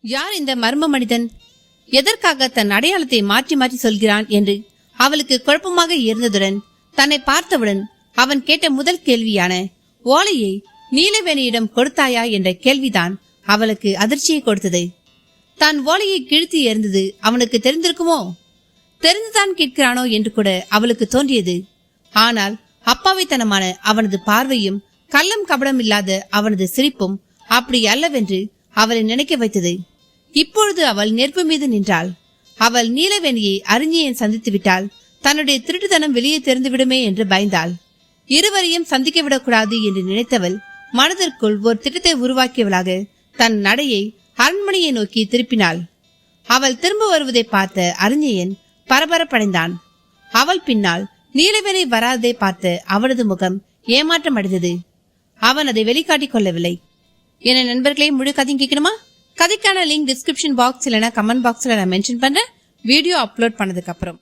யார் இந்த மர்ம மனிதன்? எதற்காக தன் அடையாளத்தை மாற்றி மாற்றி சொல்கிறான் என்று அவளுக்கு குழப்பமாக இருந்ததுடன் தன்னை பார்த்தவுடன் அவன் கேட்ட முதல் கேள்வியான ஓலையை நீலவேணியிடம் கொடுத்தாயா என்ற கேள்விதான் அவளுக்கு அதிர்ச்சியை கொடுத்தது. தான் ஓலையை கிழித்து எறிந்தது அவனுக்கு தெரிந்திருக்குமோ? தெரிந்துதான் கேட்கிறானோ என்று கூட அவளுக்கு தோன்றியது. ஆனால் அப்பாவித்தனமான அவனது பார்வையும் கள்ளம் கபடம் இல்லாத அவனது சிரிப்பும் அப்படி அல்லவென்று அவளை நினைக்க வைத்தது. இப்பொழுது அவள் நெருப்பு மீது நின்றாள். அவள் நீலவேணியை அறிஞியன் சந்தித்து விட்டால் தன்னுடைய திருட்டுத்தனம் வெளியே தெரிந்துவிடுமே என்று பயந்தாள். இருவரையும் சந்திக்க விடக்கூடாது என்று நினைத்தவள் மனதிற்குள் ஒரு திட்டத்தை உருவாக்கியவளாக தன் நடையை அரண்மனையை நோக்கி திருப்பினாள். அவள் திரும்ப வருவதை பார்த்த அறிஞியன் பரபரப்படைந்தான். அவள் பின்னால் நீலவேணி வராததை பார்த்த அவனது முகம் ஏமாற்றம் அடைந்தது. அவன் அதை வெளிக்காட்டிக் கொள்ளவில்லை. என நண்பர்களே, முழு கதையும் கேட்கணுமா? கதைக்கான லிங்க் டிஸ்கிரிப்ஷன் பாக்ஸ் இல்லைன்னா கமெண்ட் பாக்ஸ்ல நான் மென்ஷன் பண்றேன், வீடியோ அப்லோட் பண்ணதுக்கு அப்புறம்.